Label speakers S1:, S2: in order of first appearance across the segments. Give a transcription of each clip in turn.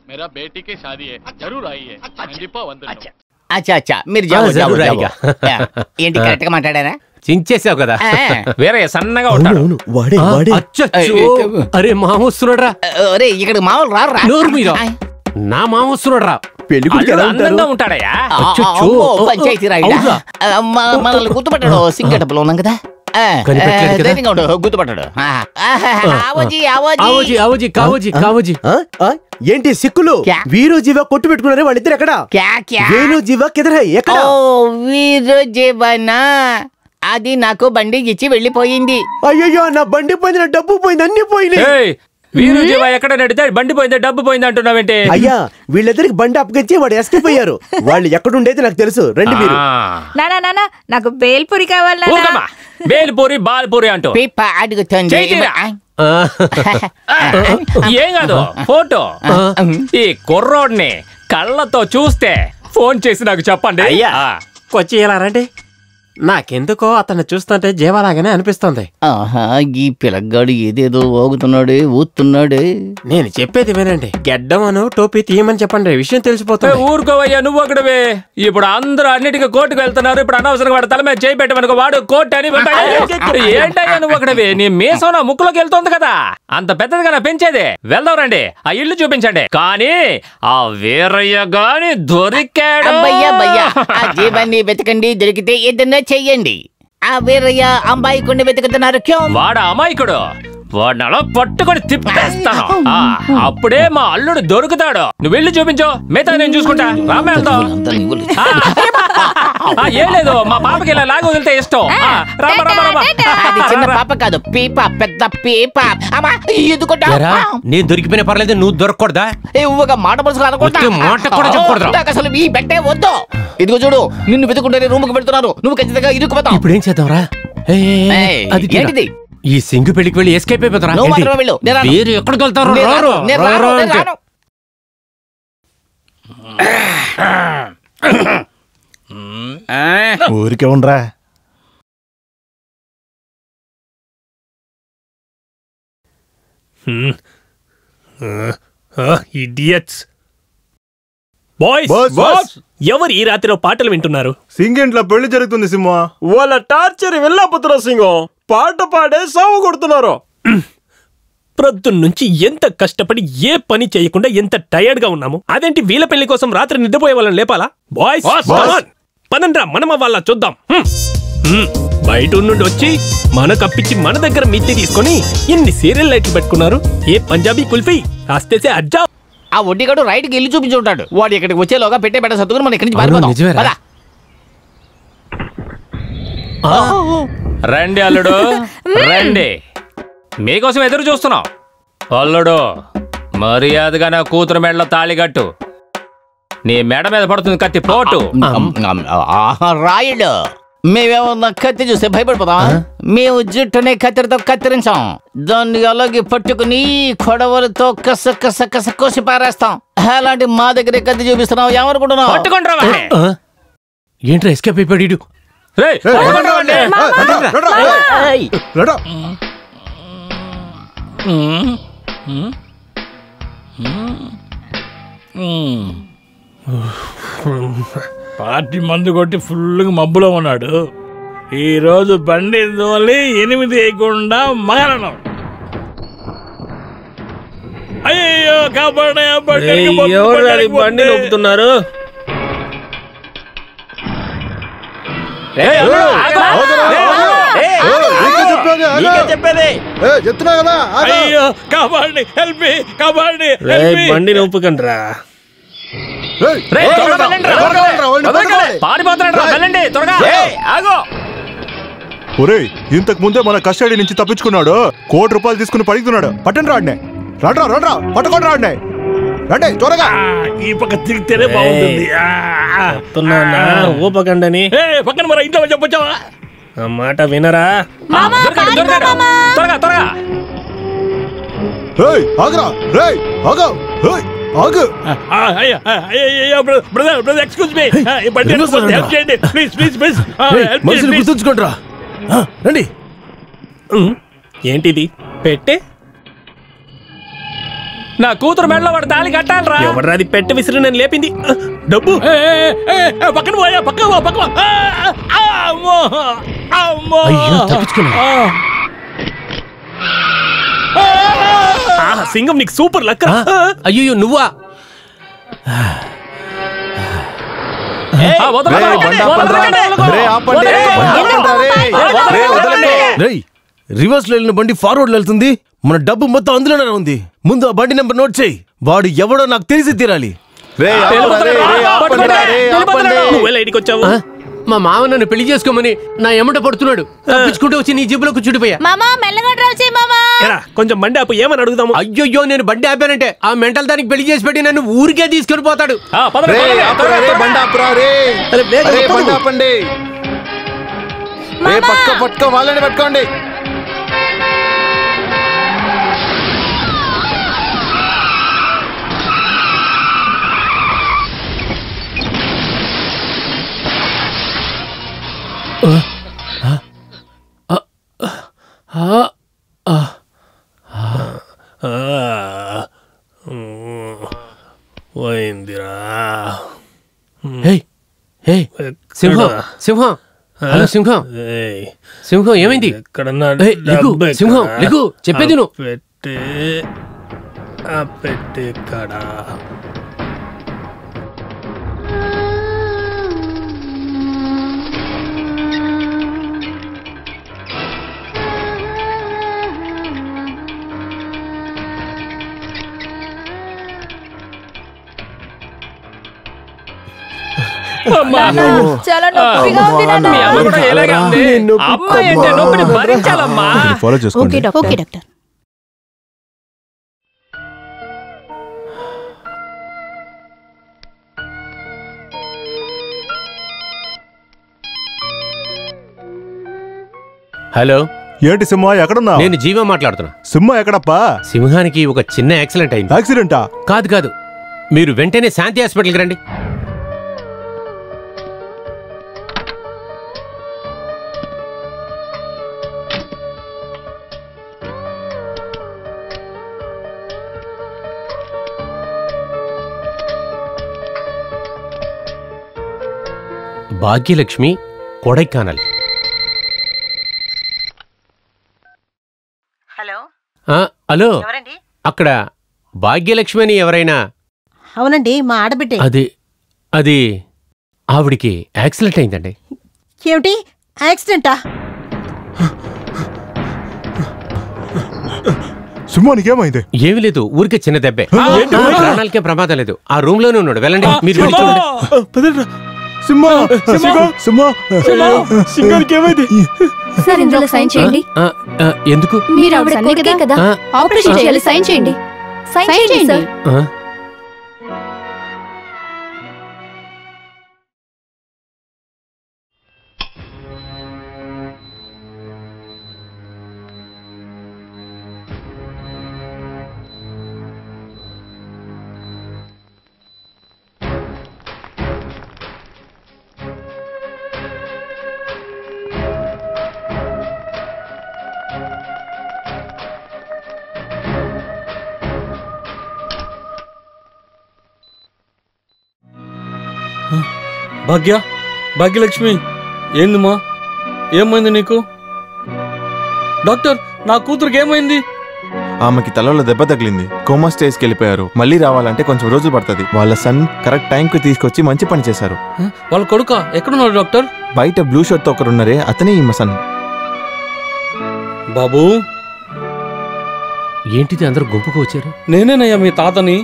S1: मेरा बेटी की शादी है, जरूर आइए।
S2: అచ్చా అచ్చా మీరు ఏంటి కరెక్ట్ గా మాట్లాడారా?
S3: చించేసావు కదా వేరే సన్నగా ఉంటాడు. అరే మామ వస్తున్నాడు రా.
S2: అరే ఇక్కడ మామూలు రారు రా.
S3: నా మామ వస్తున్నాడు రా.
S2: అందంగా ఉంటాడయ్యా. పంచాయతీ రాయుడా మనల్ని గుర్తుపట్టాడు. సింగటపులో ఉన్నాం కదా, గుర్తుపట్టాడు.
S4: ఏంటి సిక్కులు? వీరు జీవ కొట్టు పెట్టుకున్నారే వాళ్ళిద్దరు ఎక్కడ? వేణు జీవ ఎక్కడ?
S2: వీరు జీవనా అది నాకు బండి ఇచ్చి వెళ్ళిపోయింది.
S4: అయ్యో నా బండి పోయింది, నా డబ్బు పోయింది, అన్ని పోయినాయి.
S3: వీరు జీవ ఎక్కడ నడితే బండి పోయింది డబ్బు పోయింది అంటున్నావేంటి?
S4: అయ్యా వీళ్ళిద్దరికి బండి అప్పగించి వాడు ఎస్కేప్ అయ్యారు. వాళ్ళు ఎక్కడుండేది నాకు తెలుసు. రండి మీరు.
S5: నానా నాకు బేల్పూరి కావాలి.
S3: బేల్పూరి బాల్పూరి అంటూ
S2: అడుగుతుంది.
S3: ఏం కాదు ఫోటో. ఈ కుర్రోడ్ని కళ్ళతో చూస్తే ఫోన్ చేసి నాకు చెప్పండి.
S6: అయ్యా కొచ్చి ఇలా రండి. నాకెందుకో అతన్ని చూస్తుంటే జీవలాగానే అనిపిస్తుంది.
S2: ఈ పిల్లగాడు ఏదేదో ఊగుతున్నాడు, ఊతున్నాడు.
S6: నేను చెప్పేది వినండి. గెడ్డమను టోపీ తీయమని చెప్పండి, విషయం తెలిసిపోతుంది.
S3: ఊరుకోవయ్యా నువ్వు ఒకటివే. ఇప్పుడు అందరూ అన్నిటికీ కోర్టుకు వెళ్తున్నారు. ఇప్పుడు అనవసరంగా వాడు తల మీద చేయి పెట్టమనుకో వాడు కోర్టు అని. ఏంటయ్యా నువ్వు ఒకటివే? నీ మీసం నా ముక్కులోకి వెళ్తుంది కదా, అంత పెద్దదిగా నా పెంచేది. వెళ్దాం రండి, ఆ ఇల్లు చూపించండి. కానీ ఆ వీరయ్య గాని దొరికాడు.
S2: జీవాన్ని వెతకండి, దొరికితే ఏదన్నా చెయ్యండి. ఆ వీరయ్య అమ్మాయికుడిని వెతుకుతున్నారు.
S3: వాడు అమాయకుడు, వాడిని అలా పట్టుకొని తిప్పేస్తాను. అప్పుడే మా అల్లుడు దొరుకుతాడు. నువ్వు వెళ్ళి చూపించు, మిగతా నేను చూసుకుంటా. రామే వెళ్తాం. ఏం లేదు, మా పాపకి ఇలా లాగా వదిలితే ఇష్టం.
S2: చిన్న పాప కాదు, పీప, పెద్ద పీప.
S3: నేను దొరికిపోయిన పర్లేదు, నువ్వు దొరకకూడదా?
S2: మాట పలుసు అసలు ఈ బెట్టే వద్దు. ఇదిగో చూడు, నిన్ను వెతుకుంటే రూమ్ కు పెడుతున్నారు. నువ్వు ఖచ్చితంగా ఇరుక్కుపోతావు.
S3: ఇప్పుడు ఏం చేద్దాంరా?
S2: ఏంటిది?
S3: ఈ సింగు పెళ్లికి వెళ్ళి ఎస్కేప్ అయిపోతారా? మీరు ఎక్కడికి వెళ్తారు?
S7: ఊరికే ఉండరా.
S8: ఇడియట్స్. ఎవరు ఈ రాత్రిలో పాటలు వింటున్నారు?
S7: సింగింట్లో పెళ్లి జరుగుతుంది సింహ.
S6: వాళ్ళ టార్చర్ వెళ్ళకపోతున్నా సింగం. పాట పాడే సాగు కొడుతున్నారు.
S8: ప్రొద్దున్నుంచి ఎంత కష్టపడి ఏ పని చేయకుండా ఎంత టైర్డ్ గా ఉన్నాము. అదేంటి వీళ్ళ పెళ్లి కోసం రాత్రి నిద్రపోయే వాళ్ళని లేపాలా? బాయ్స్ పనండ్రా, మనం వాళ్ళ చూద్దాం. బయట నుండి వచ్చి మన కప్పించి మన దగ్గర మిత్తి తీసుకొని ఎన్ని సీరియల్ లైట్లు పెట్టుకున్నారు. ఏ పంజాబీ కుల్ఫీ రాస్తేసే అజ్జా.
S2: ఆ ఒడ్డిగాడు రైట్ కి ఇల్లు చూపించుంటాడు. వాడు ఇక్కడికి వచ్చేలోగా పెట్టే పెట్ట సత్తుకుని మనం ఇక్కడి నుంచి పారిపోదాం.
S3: రండి అల్లుడు రండి, మీకోసం ఎదురు చూస్తున్నాం. అల్లుడు మర్యాదగా నా కూతురు మెడలో తాళిగట్టు. నీ మెడ మీద పడుతుంది కత్తి పోటు.
S2: రాయుడు మేమేమన్నా కత్తి చూస్తే భయపడిపోతాం. మేము జుట్టునే కత్తిరితో కత్తిరించాం. దాన్ని అలాగే పట్టుకుని కొడవలతో కస కస కస కోసి పారేస్తాం. అలాంటి మా దగ్గరే కత్తి చూపిస్తున్నావు ఏమనుకుంటున్నావు?
S3: ఏంట్రా ఎస్కేప్ అయిపోయాడు?
S9: పార్టీ మందు కొట్టి ఫుల్గా మబ్బులో ఉన్నాడు. ఈరోజు బండి తోలి 8 వేయకుండా మగరణం. అయ్యో
S6: ఎవరు బండి నొప్పుతున్నారు?
S7: చెప్తున్నా కదా.
S9: అయ్యో కాపాడండి, హెల్ప్ మీ, కాపాడండి.
S6: బండి నొప్పుకండ్రా.
S7: ఒరేయ్ ఇంతకు ముందే మన కస్టడీ నుంచి తప్పించుకున్నాడు. ₹1,00,00,000 తీసుకుని పడుకున్నాడు. పట్టండి రాడ్నే, రాడ్రా పట్టుకోండి రాడ్నే, రండి త్వరగా.
S9: ఈ పక్క తిరిగితేనే బాగుంటుంది.
S6: ఊపకండని
S9: పక్కన మరి ఇంట్లో చెప్పొచ్చావా?
S6: ఆ మాట వినరా?
S7: ఆగరా రేయ్, ఆగు ఆగు.
S9: బ్రదర్ ఎక్స్క్యూజ్ మీ, హెల్ప్ చేయండి ప్లీజ్.
S3: మనుషులు గుర్తుంచుకోండి రా. రండి.
S6: ఏంటిది పెట్టే?
S3: నా కూతురు మెడలో వాడు తాళి కట్టాలరా.
S8: ఎవరాది పెట్టి విసిరి నన్ను లేపింది? డబ్బు
S9: పక్కన పోయా, పక్కన పో, పక్కన పో. అమ్మో, అమ్మో.
S8: అయ్యో, తప్పించుకున్నా. సింగం నీకు సూపర్ లక్.
S6: అయ్యో నువ్వా?
S4: రివర్స్ లో వెళ్ళిన బండి ఫార్వర్డ్ లో వెళ్తుంది. మన డబ్బు మొత్తం అందులోనే ఉంది. ముందు ఆ బండి నెంబర్ నోట్ చేయి. వాడు ఎవడో నాకు తెలిసి తీరాలి.
S6: మా మామ నన్ను పెళ్లి చేసుకోమని నా ఎమ్మట పడుతున్నాడు. తప్పించుకుంటూ వచ్చి నీ జిబ్బులో కూర్చుండిపోయా.
S5: మామా మెల్లగా డ్రైవ్ చేయి మామా.
S8: కొంచెం బండి ఆపు, ఏమని అడుగుదాము?
S6: అయ్యో నేను బండి ఆపానంటే ఆ మెంటల్ దానికి పెళ్లి చేసి పెట్టి నన్ను ఊరికే తీసుకొని పోతాడు.
S7: పట్టుకో, వాళ్ళని పట్టుకోండి.
S6: సింహం సింహం హలో సింహం సింహం ఏమైంది? సింహం లేకు, చెప్పేది నువ్వు.
S8: పెట్టి ఇక్కడ
S5: చాలా నొప్పిగా ఉంది నాన్న.
S3: మీ అమ్మ కూడా ఇలాగే ఉంది. అమ్మాయి అంటే నొప్పిని భరించాలమ్మా.
S7: ఫాలో చేసుకోండి.
S5: Okay doctor.
S6: హలో,
S7: ఏంటి సింహ, ఎక్కడున్నా?
S6: నేను జీవా మాట్లాడుతున్నా.
S7: సింహ ఎక్కడప్పా?
S6: సింహానికి ఒక చిన్న యాక్సిడెంట్ అయింది.
S7: యాక్సిడెంటా?
S6: కాదు కాదు, మీరు వెంటనే శాంతి హాస్పిటల్కి రండి. భాగ్యలక్ష్మి, కొడైకానల్. హలో, అక్కడ భాగ్యలక్ష్మి అని ఎవరైనా?
S10: అవునండి, మా ఆడబిడ్డే.
S6: అది ఆవిడికి యాక్సిడెంట్ అయిందండి.
S10: ఏమిటి యాక్సిడెంటా?
S7: సింహానికి ఏమైంది?
S6: ఏమి లేదు, ఊరికే చిన్న దెబ్బే. ప్రాణాలకే ప్రమాదం లేదు. ఆ రూమ్ లోనే ఉన్నాడు, వెళ్ళండి. మీరు వెళ్ళి చూడండి.
S7: సింహానికి ఏమైంది?
S11: సార్ ఇందులో సైన్ చేయండి.
S6: ఎందుకు?
S11: మీరు ఆవిడ కొడుకే కదా, ఆపరేషన్ చేయాలి. సైన్ చేయండి. సైన్ చేయండి సార్.
S12: భాగ్యలక్ష్మి, ఏందిమా, ఏమైంది నీకు? డాక్టర్, నా కూతురుకి ఏమైంది?
S13: ఆమెకి తలలో దెబ్బ తగిలింది. కోమా స్టేజ్కి వెళ్ళిపోయారు. మళ్ళీ రావాలంటే కొంచెం రోజులు పడుతుంది. వాళ్ళ సన్ కరెక్ట్ టైంకి తీసుకొచ్చి మంచి పని చేశారు.
S12: వాళ్ళ కొడుకా? ఎక్కడున్నాడు డాక్టర్?
S13: బయట బ్లూ షర్ట్ తో ఒకరున్నారే, అతనే ఈమె సన్.
S12: బాబు,
S6: ఏంటిది అందరూ గుంపుకు వచ్చారు?
S12: నేనేనయ్యా మీ తాతని.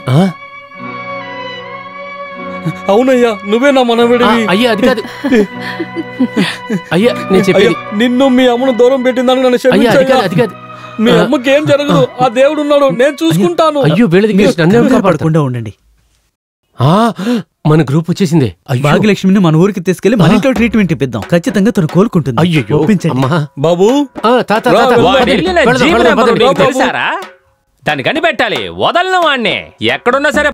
S12: అవునయ్యా, నువ్వే నా మనవడివి.
S6: అయ్యా అది కాదు అయ్యా, నేను చెప్పేది.
S12: నిన్ను మీ అమ్మను దూరం పెట్టిందని నన్ను క్షమించయ్యా. మీ అమ్మకి ఏం జరగదు, ఆ దేవుడు ఉన్నాడు, నేను చూసుకుంటాను.
S6: అయ్యో
S4: పడకుండా ఉండండి.
S6: మన గ్రూప్ వచ్చేసింది.
S4: భాగ్యలక్ష్మిని మన ఊరికి తీసుకెళ్లి మన ఇంట్లో ట్రీట్మెంట్ ఇప్పిద్దాం. ఖచ్చితంగా తను కోలుకుంటుంది.
S6: అయ్యో
S12: బాబు,
S3: దాన్ని కనిపెట్టాలి, వదలను వాణ్ణి. ఎక్కడున్నా సరే